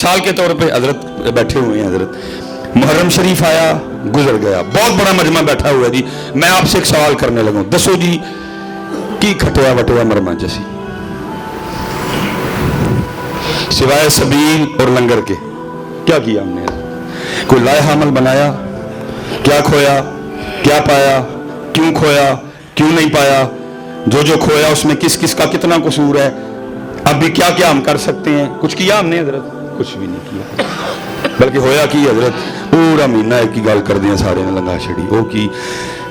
साल के तौर पे हजरत बैठे हुए हैं। हजरत मुहर्रम शरीफ आया, गुजर गया, बहुत बड़ा मजमा बैठा हुआ है जी। मैं आपसे एक सवाल करने लगा, दसो जी की खटिया वटिया मरमा जैसी सिवाय सबील और लंगर के क्या किया हमने? कोई लाया अमल बनाया? क्या खोया, क्या पाया, क्यों खोया, क्यों नहीं पाया, जो जो खोया उसमें किस किस का कितना कसूर है, अभी क्या क्या हम कर सकते हैं? कुछ किया हमने हजरत? कुछ भी नहीं किया। बल्कि होया की हजरत पूरा महीना एक ही गल कर दिया सारे ने लंगा छड़ी, वो की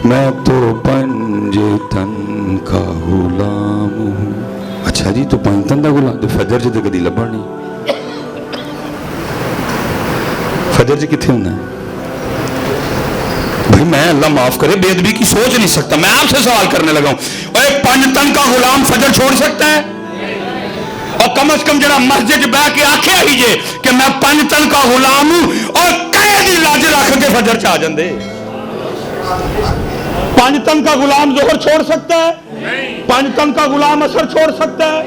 मैं तो पंजे तन का गुलाम हूं। अच्छा जी, तो पंज तन का गुलाम? तो फजर च तो कदी लभा नहीं। फजर च किथे होना है भाई? मैं अल्लाह माफ करे बेदबी की सोच नहीं सकता। मैं आपसे सवाल करने लगा हूं, पंज तन का गुलाम फजर छोड़ सकता है? और कम से कम जरा मस्जिद बह के आखे ही जे कि मैं पंज तन का गुलाम हूं और कई दी लाज रख के फजर च आ जाते। पंज तन का गुलाम जोहर छोड़ सकता है? पंज तन का गुलाम असर छोड़ सकता है?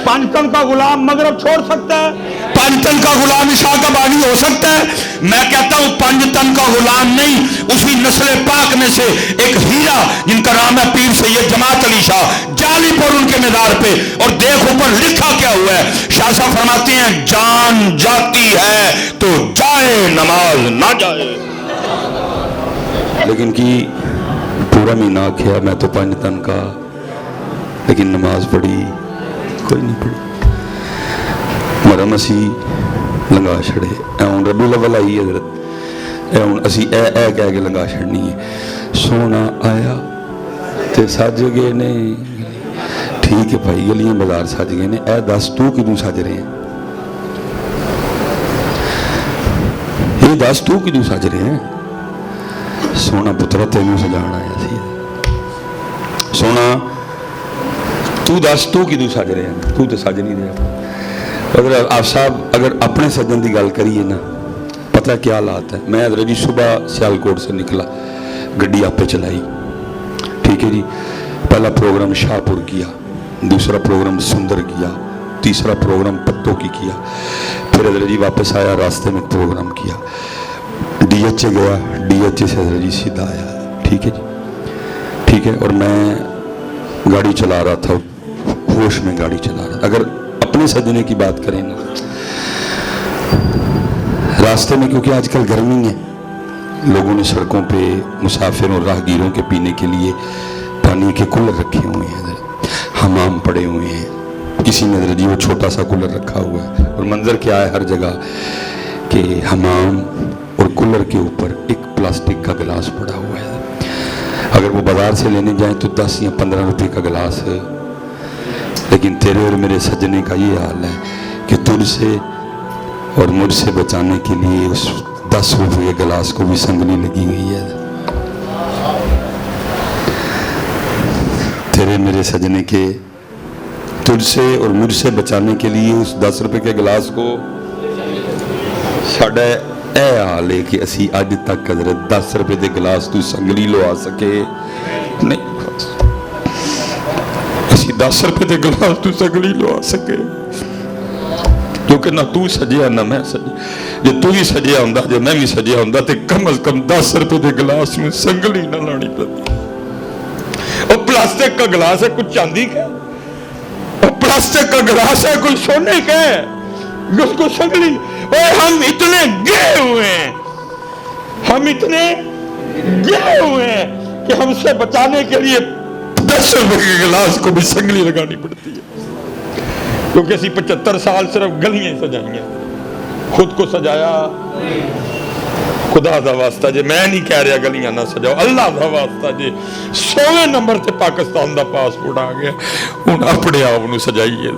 पंज तन का गुलाम मगरब छोड़ सकता है? पंज तन का गुलाम इशा का बानी हो सकता है? मैं कहता हूं पंज तन का गुलाम नहीं, उसी नस्ल पाक में से एक हीरा जिनका नाम है पीर सैयद जमात अली शाह, जालीपुर उनके मज़ार पे, और देख ऊपर लिखा क्या हुआ है। शाह साहब फरमाते हैं जान जाती है तो जाए नमाज ना जाए। लेकिन की पूरा महीना आखिया मैं तो पंज तन का, लेकिन नमाज पढ़ी कोई नहीं पढ़ी। मरम असी लंगा छड़े हूँ रबी अव्वल आई हजरत हूँ असी कह के लंगा छड़नी है। सोना आया ते सज गए ने, ठीक है भाई गलियां बाजार सज गए ने, ए दस तू किदू सज रहे हैं? ये दस तू किदू सज रहे हैं? सोना पुत्रा तेनू सजाना आया सी। सोना तू दस तू किदू सज रहे हैं? तू तो सज नहीं रहा। अगर आप साहब अगर अपने सज्जन की गल करिए ना, पता क्या हालात है। मैं हजरत जी सुबह सियालकोट से निकला, गड्डी आपे चलाई, ठीक है जी। पहला प्रोग्राम शाहपुर किया, दूसरा प्रोग्राम सुंदर किया, तीसरा प्रोग्राम पत्तों की किया, फिर हजरत जी वापस आया, रास्ते में प्रोग्राम किया, DH गया, DH से हजरत जी सीधा आया, ठीक है जी, ठीक है। और मैं गाड़ी चला रहा था, होश में गाड़ी चला रहा था। अगर अपने सजने की बात करें ना, रास्ते में क्योंकि आजकल गर्मी है, लोगों ने सड़कों पे मुसाफिर और राहगीरों के पीने के लिए पानी के कूलर रखे हुए हैं, हमाम पड़े हुए हैं, किसी ने हजरत जी वो छोटा सा कूलर रखा हुआ है। और मंजर क्या है हर जगह कि हमाम और कूलर के ऊपर एक प्लास्टिक का गिलास पड़ा हुआ है। अगर वो बाजार से लेने जाएं तो 10 या 15 रुपए का गिलास है, लेकिन तेरे और मेरे सजने का ये हाल है कि तुझसे और मुझसे बचाने के लिए उस 10 रुपए के गिलास को भी संगनी लगी हुई है। तेरे मेरे सजने के तुझसे और मुझसे बचाने के लिए उस 10 रुपए के गिलास को साढ़े ए हाल है कि असी अज तक हजरत 10 रुपए के गिलास तू संगली लवा सके नहीं, 10 रुपए के गिलास तू संगली लवा सके, क्योंकि ना तू सजिया ना मैं सजिया। जो तू भी सजिया होंदा, जो मैं भी सजिया होंदा, तो कम से कम 10 रुपए के गिलास में संगली ना लानी पड़ती। और प्लास्टिक का गिलास है, कुछ चांदी का, और प्लास्टिक का गिलास है, कोई सोने का है, उसको संगली। और हम इतने गए हुए हैं, हम इतने गए हुए हैं कि हमसे बचाने के लिए 10 रुपए के गिलास को भी संगली लगानी पड़ती है। क्योंकि असी 75 साल सिर्फ गलियां सजाइया, खुद को सजाया। खुदा दा वास्ता जे मैं नहीं कह रहा गलियां ना सजाओ, अल्लाह दा वास्ता जे 100वें नंबर से पाकिस्तान दा पासपोर्ट आ गया, हुण अपने आप नूं सजाइए।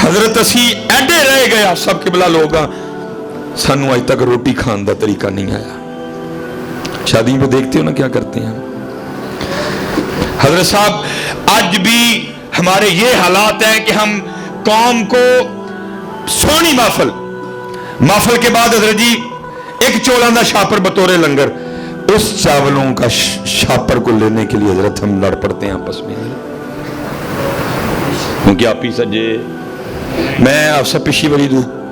हजरत असी एडे रह गए, आप सब किबला लोग सानू अज तक रोटी खाने का तरीका नहीं आया। शादी में देखते हो ना क्या करते हैं हजरत साहब। आज भी हमारे ये हालात हैं कि हम कौम को सोनी महफल के बाद हजरत जी एक चौलों का छापर बतौरे लंगर, उस चावलों का छापर को लेने के लिए हजरत हम लड़ पड़ते हैं आपस में, क्योंकि आप ही सजे میں آپ سے پچھلی باری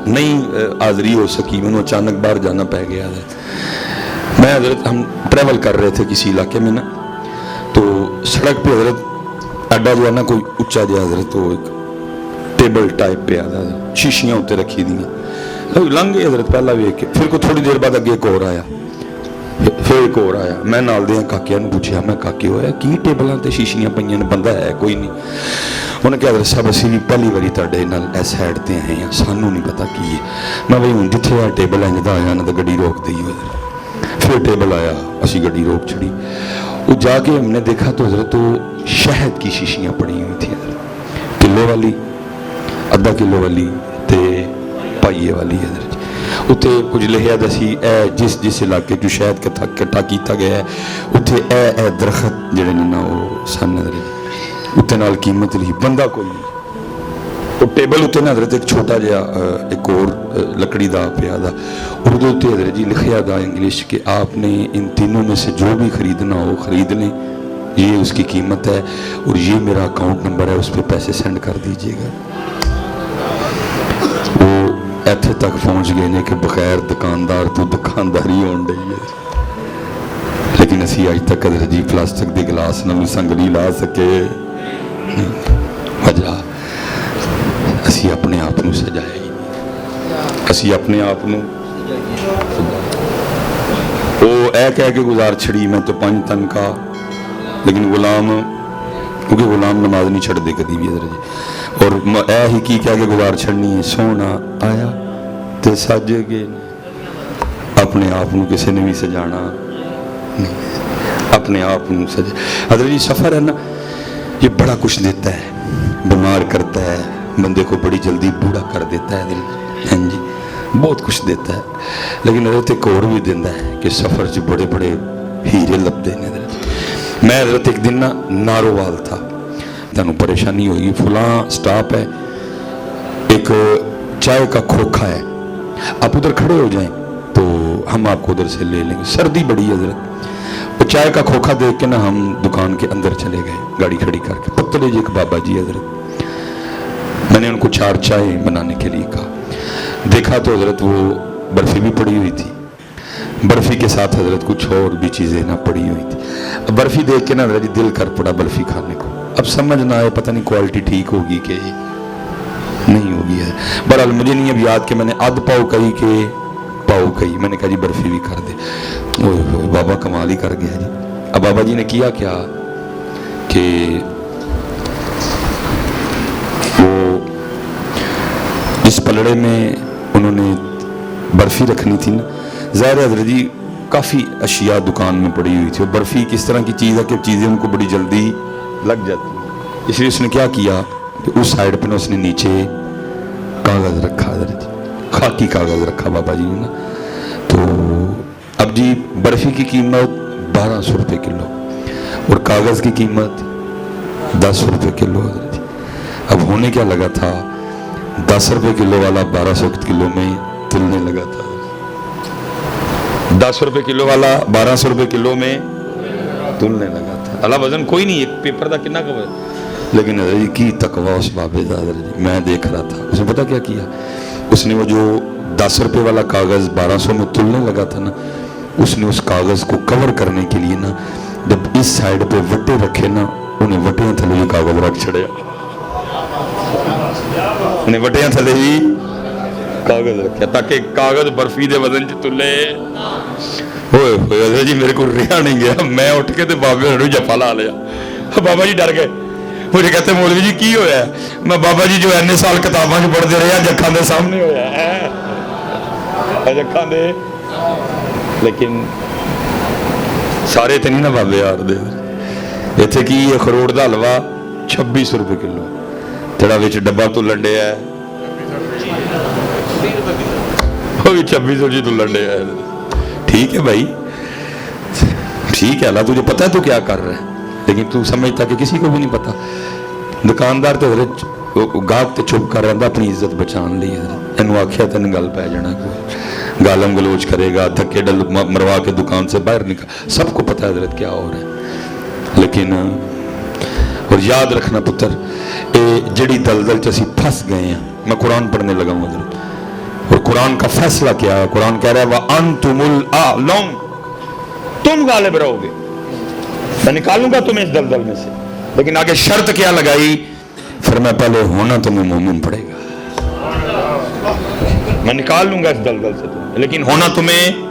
نہیں حاضری ہو سکی، میں نے اچانک باہر جانا پہ گیا حضرت. میں حضرت ہم ٹریول کر رہے تھے کسی علاقے میں نا، تو سڑک پہ حضرت اڈا جو ہے نا کوئی اچا جہا حضرت وہ ایک ٹیبل ٹائپ پہ آتا تھا، شیشیاں اتنے رکھی دیا لنگ گئے حضرت پہلا بھی ایک، پھر کو تھوڑی دیر بعد اگے ایک اور آیا، پھر ایک اور آیا. میں نال دیا کاکیا نے پوچھا، میں کاکے ہویا کی ٹیبلاں تے شیشیاں پئیاں نے، بندہ ہے کوئی نہیں؟ انہیں کہا حضرت صاحب اسی بھی پہلی باری تہاڈے نال اس سائڈ تے آئے ہیں، سانوں نہیں پتا کی ہے. میں بھائی ہوں جتھے آ ٹیبل انج دا آیا نا تو گڈی روک دئی حضرت. پھر ٹیبل آیا، اسی گڈی روک چھڑی. وہ جا کے ہم نے دیکھا تو حضرت وہ شہد کی شیشیاں پڑی ہوئی تھیں حضرت، کلو والی، آدھا کلو والی تے پائیے والی حضرت. اتنے کچھ لکھیا دا سی اے جس علاقے جو شہد کٹھا کیتا گیا ہے اتنے اے درخت جڑے نے نا وہ سن حضرت، اتنے نال قیمت لکھی، بندہ کوئی نہیں. وہ ٹیبل اتنے نا حضرت ایک چھوٹا جہا ایک اور لکڑی دا پیا دا، اردو تے حضرت جی لکھیا دا انگلش کہ آپ نے ان تینوں میں سے جو بھی خریدنا ہو خرید لیں، یہ اس کی قیمت ہے اور یہ میرا اکاؤنٹ نمبر ہے، اس پہ پیسے سینڈ کر دیجئے گا. ایتھے تک پہنچ گئے نے کہ بغیر دکاندار تو دکانداری ہون رہی ہے، لیکن اسی آج تک حضرت جی پلاسٹک دے گلاس نہ سنگلی لا سکے. وجہ اسی اپنے آپ نو سجائے ہی، اسی اپنے آپ نو وہ اے کہہ کے گزار چھڑی میں تو 5 تنخواہ، لیکن غلام کیونکہ غلام نماز نہیں چھڑ دے کدی بھی حضرت جی، اور اے ہی کی کہہ کے گزار چھڑنی ہے سونا آیا تے سج گئے. اپنے آپ نو کسی نے بھی سجانا نہیں، اپنے آپ نو سجا. حضرت جی سفر ہے نا یہ بڑا کچھ دیتا ہے، بیمار کرتا ہے بندے کو، بڑی جلدی بوڑھا کر دیتا ہے حضرت. ہاں جی بہت کچھ دیتا ہے، لیکن حضرت ایک اور بھی دیتا ہے کہ سفر جو بڑے بڑے ہیرے لبدے نے حضرت. میں حضرت ایک دن نا نارووال تھا، تانوں پریشانی ہوئی، فلاں سٹاپ ہے، ایک چائے کا کھوکھا ہے، آپ ادھر کھڑے ہو جائیں تو ہم آپ کو ادھر سے لے لیں گے. سردی بڑی حضرت، وہ چائے کا کھوکھا دیکھ کے نا ہم دکان کے اندر چلے گئے گاڑی کھڑی کر کے. پتلے جی ایک بابا جی حضرت، میں نے ان کو 4 چائے بنانے کے لیے کہا. دیکھا تو حضرت وہ برفی بھی پڑی ہوئی تھی، برفی کے ساتھ حضرت کچھ اور بھی چیزیں نہ پڑی ہوئی تھی. اب برفی دیکھ کے نا حضرت دل کر پڑا برفی کھانے کو. اب سمجھ نہ آئے پتہ نہیں کوالٹی ٹھیک ہوگی کہ نہیں ہوگی ہے. بہرحال مجھے نہیں اب یاد کہ میں نے آدھ پاؤ کہی کہ پاؤ کہی. میں نے کہا جی برفی بھی کر دے. بابا کمال ہی کر گیا جی. اب بابا جی نے کیا کیا کہ وہ جس پلڑے میں انہوں نے برفی رکھنی تھی نا، ظاہر حضرت جی کافی اشیاء دکان میں پڑی ہوئی تھی. اور برفی کس طرح کی چیز ہے کہ چیزیں ان کو بڑی جلدی لگ جاتی ہیں، اس لیے اس نے کیا کیا کہ اس سائڈ پہ نا اس نے نیچے کاغذ رکھا حضرت جی، خاکی کاغذ رکھا بابا جی نے نا. تو اب جی برفی کی قیمت 1200 روپے کلو اور کاغذ کی قیمت 10 روپے کلو حضرت جی. اب ہونے کیا لگا تھا، 10 روپے کلو والا 1200 کلو میں تلنے لگا تھا. 10 روپے کلو والا 1200 روپے کلو میں تلنے لگا تھا. اللہ وزن کوئی نہیں، ایک پیپر دا کنا کا وزن، لیکن حضرت جی کی تقوی اس بابے دا حضرت جی. میں دیکھ رہا تھا اس نے پتہ کیا کیا، اس نے وہ جو 10 روپے والا کاغذ 1200 میں تلنے لگا تھا نا، اس نے اس کاغذ کو کور کرنے کے لیے نا جب اس سائڈ پہ وٹے رکھے نا، انہیں وٹیاں تھلے یہ کاغذ رکھ چھڑیا، انہیں وٹیاں تھلے ہی کاغذ رکھیا تاکہ کاغذ برفی دے وزن چ تلے. ہوئے ہوئے حضرت جی میرے کو رہا نہیں گیا، میں اٹھ کے تے بابے نے جفا لا لیا. بابا جی ڈر گئے، مجھے کہتے مولوی جی کی ہویا ہے؟ میں بابا جی جو اتنے سال کتاباں چ پڑھتے رہے جکھاں دے سامنے ہویا ہے جکھاں دے. لیکن سارے تے نہیں نا بابے یار دے. اتنے کی اخروٹ دا حلوا 2600 روپے کلو، تیرا وچ ڈبا تلن ڈیا ہے وہ بھی 2600 جی تلن ڈیا ہے. ٹھیک ہے بھائی ٹھیک ہے، اللہ تجھے پتہ ہے تو کیا کر رہا ہے، لیکن تو سمجھتا کہ کسی کو بھی نہیں پتا. دکاندار تو حضرت گاہک تے چپ کر رہا اپنی عزت بچان لی. اینو آکھیا تین گل پی جانا، کوئی گالم گلوچ کرے گا، دھکے ڈل مروا کے دکان سے باہر نکل، سب کو پتہ ہے حضرت کیا ہو رہا ہے. لیکن اور یاد رکھنا پتر، جڑی دلدل چ اسی پھس گئے ہیں، मैं कुरान पढ़ने लगा हूँ हजरत, और कुरान का फैसला क्या है? कुरान कह रहा है व अंतुमुल आलम, तुम गालिब रहोगे, मैं निकालूंगा तुम्हें इस दलदल में से। लेकिन आगे शर्त क्या लगाई? फिर मैं पहले होना तुम्हें मोमिन पड़ेगा, मैं निकाल लूंगा इस दलदल से तुम्हें, लेकिन होना तुम्हें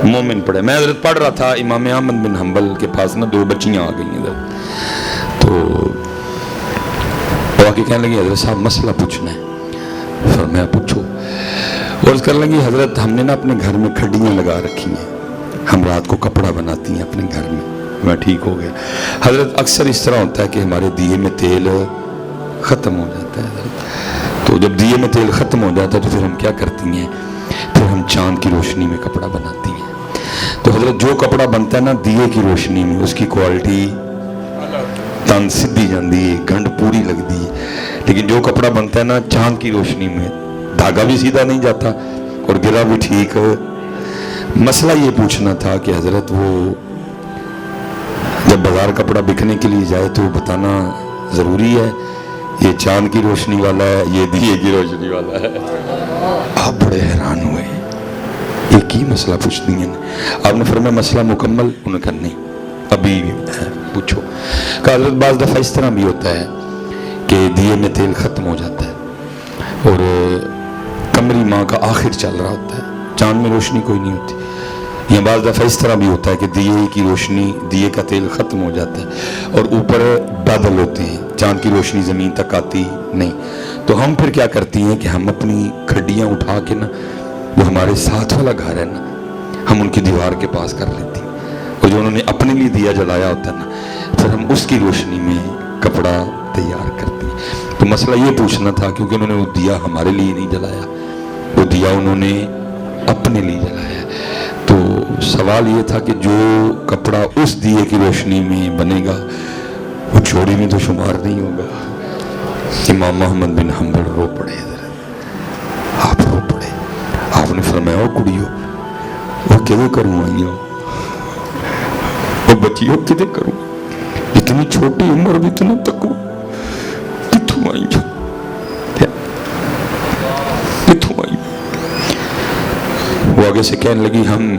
मोमिन पड़े। मैं हजरत पढ़ रहा था, इमाम अहमद बिन हंबल के पास ना 2 बच्चियां आ गई इधर, तो वो आके कहने लगी हजरत साहब मसला पूछना है। फिर मैं पूछो, और उसकर लगी हजरत हमने ना अपने घर में खड्डियाँ लगा रखी हैं, हम रात को कपड़ा बनाती हैं अपने घर में। मैं ठीक हो गया। हजरत अक्सर इस तरह होता है कि हमारे दिए में तेल ख़त्म हो जाता है हजरत, तो जब दिए में तेल ख़त्म हो जाता है तो फिर हम क्या करती हैं, फिर हम चांद की रोशनी में कपड़ा बनाती हैं। तो हजरत जो कपड़ा बनता है ना दिए की रोशनी में, उसकी क्वालिटी तन सीधी जाती है, गंढ पूरी लगती है। लेकिन जो कपड़ा बनता है ना चांद की रोशनी में, धागा भी सीधा नहीं जाता और गिरा भी ठीक। मसला ये पूछना था कि हजरत वो जब बाजार कपड़ा बिकने के लिए जाए तो बताना ज़रूरी है ये चांद की रोशनी वाला है, ये दिए की रोशनी वाला है? आप बड़े हैरान हुए, एक ही मसला पूछ दिया। आपने फरमाया मसला मुकम्मल? उन्होंने कहा नहीं अभी पूछो। कहा हजरत बाज़ दफ़ा इस तरह भी होता है कि दिए में तेल ख़त्म हो जाता है और कमरी माँ का आखिर चल रहा होता है, चांद में रोशनी कोई नहीं होती। या बाज़ दफ़ा इस तरह भी होता है कि दिए की रोशनी, दिए का तेल ख़त्म हो जाता है और ऊपर बादल होते हैं, चांद की रोशनी ज़मीन तक आती नहीं। तो हम फिर क्या करती हैं कि हम अपनी खड्डियाँ उठा के ना, जो हमारे साथ वाला घर है ना, हम उनकी दीवार के पास कर लेती हैं, और जो उन्होंने अपने लिए दिया जलाया होता है ना, फिर हम उसकी रोशनी में कपड़ा तैयार करते हैं। तो मसला ये पूछना था, क्योंकि उन्होंने वो दिया हमारे लिए नहीं जलाया, वो दिया उन्होंने अपने लिए जलाया। तो सवाल ये था कि जो कपड़ा उस दिए की रोशनी में बनेगा वो चोरी में तो शुमार नहीं होगा। इमाम अहमद बिन हंबल रो पड़े, आप रो पड़े। आपने फरमाया कुड़ियो वो किदे करूँ आई हो, वो बच्चियों किदे करूँ, इतनी छोटी उम्र भी इतना तकवा किथों आई हो, किथों आई? वो आगे से कहने लगी हम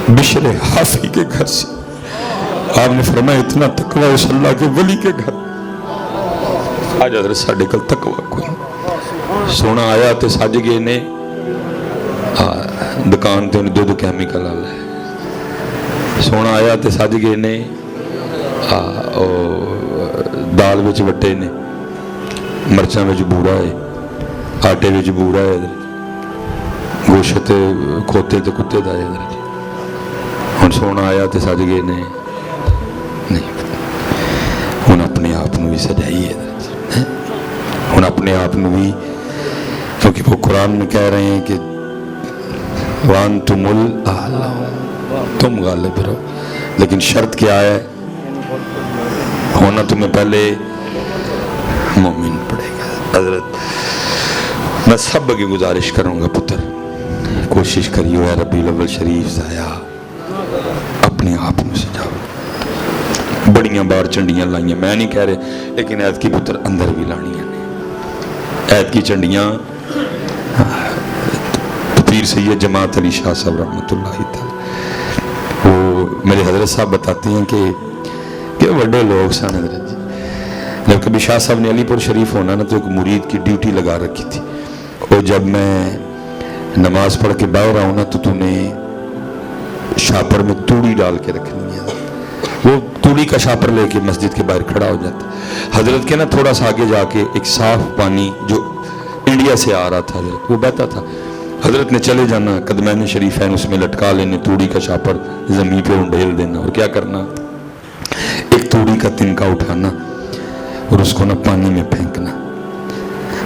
बिशर हाफी के घर से। आपने फरमाया इतना तकवा उस अल्लाह के वली के घर। आज हजरत साढ़े कल तकवा कोई सोना आया तो सज गए ने, दुकान ते दुध कैमिकल वाला है, सोना आया तो सज गए ने, दाल विच वट्टे ने, मिर्चां विच बूरा है, आटे विच बूरा है, गोश्त खोते ते कुत्ते दा है। हुण सोना आया तो सज गए ने, नहीं हुण अपने आप भी सजाइए, हुण अपने आप भी, क्योंकि वो कुरान में कह रहे हैं कि वान तुमुल आला, तुम गालिब रहो। लेकिन शर्त क्या है? होना तुम्हें पहले मोमिन पड़ेगा। हजरत मैं सब की गुजारिश करूँगा पुत्र, कोशिश करियो है रबीउल अव्वल शरीफ जाया अपने आप में सजाओ। बड़िया बार झंडियां लाइया, मैं नहीं कह रहे, लेकिन ऐत की पुत्र अंदर भी लानिया ने। ऐत की झंडियां पीर सैयद जमात अली शाह साहब रहमतुल्लाह तआला, वो मेरे हजरत साहब बताते हैं कि बड़े लोग सन हजरत जी। जब कभी शाह साहब ने अलीपुर शरीफ होना ना तो एक मुरीद की ड्यूटी लगा रखी थी, और जब मैं नमाज पढ़ के बाहर आऊँ ना तो तूने शापर में तूड़ी डाल के रखनी है। वो तूड़ी का शापर लेके मस्जिद के बाहर खड़ा हो जाता। हजरत के ना थोड़ा सा आगे जाके एक साफ पानी जो इंडिया से आ रहा था हजरत, वो बहता था। हजरत ने चले जाना, कदमैन शरीफैन उसमें लटका लेने, तूड़ी का शापर जमीन पे उंडेल देना, और क्या करना, एक तूड़ी का तिनका उठाना और उसको ना पानी में फेंकना।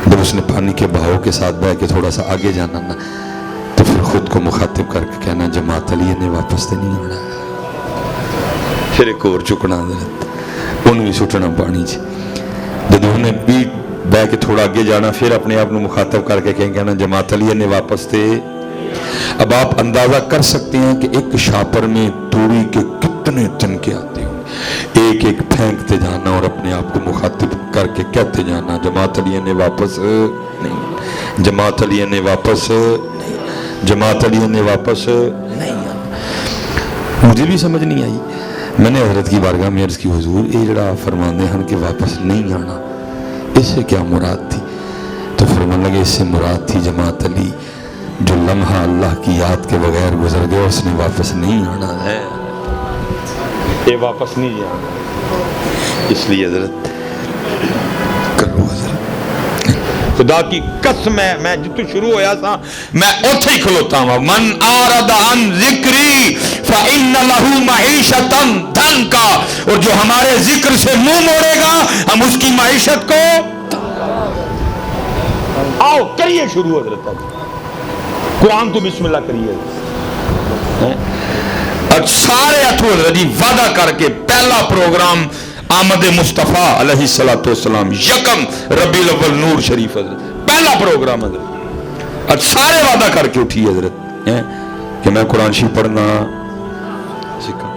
जब उसने पानी के बहाव के साथ बह के थोड़ा सा आगे जाना ना, तो फिर खुद को मुखातिब करके कहना जमात अली ने वापस तो नहीं आना। फिर एक और चुकना उन्हें भी सुटना पानी च। जब उन्हें भी बह के थोड़ा आगे जाना, फिर अपने आप को मुखातिब करके कहना जमात अली ने वापस थे। अब आप अंदाजा कर सकते हैं कि एक शापर में तूड़ी के कितने तिनके आते होंगे। ایک ایک پھینکتے جانا اور اپنے آپ کو مخاطب کر کے کہتے جانا جماعت علیہ نے واپس نہیں، جماعت علیہ نے واپس نہیں، جماعت علیہ نے واپس نہیں آنا۔ مجھے بھی سمجھ نہیں آئی، میں نے حضرت کی بارگاہ میں عرض کی حضور یہ جڑا فرماندے ہیں کہ واپس نہیں آنا اس سے کیا مراد تھی؟ تو فرمان لگے اس سے مراد تھی جماعت علی جو لمحہ اللہ کی یاد کے بغیر گزر گیا اس نے واپس نہیں آنا ہے، یہ واپس نہیں آنا۔ اس لیے حضرت کرو حضرت خدا کی قسم ہے، میں جتوں شروع ہویا تھا میں اوتھے ہی کھلوتا ہوں، من آرد عن ذکری فإن لہ معیشتا دھنکا، اور جو ہمارے ذکر سے منہ موڑے گا ہم اس کی معیشت کو آؤ کریے شروع حضرت قرآن تو بسم اللہ کریے۔ اور سارے اتھو حضرت جی وعدہ کر کے پہلا پروگرام آمد مصطفیٰ علیہ السلام یکم ربیع الاول نور شریف حضرت پہلا پروگرام حضرت، اور سارے وعدہ کر کے اٹھی حضرت کہ میں قرآن شریف پڑھنا سکھا۔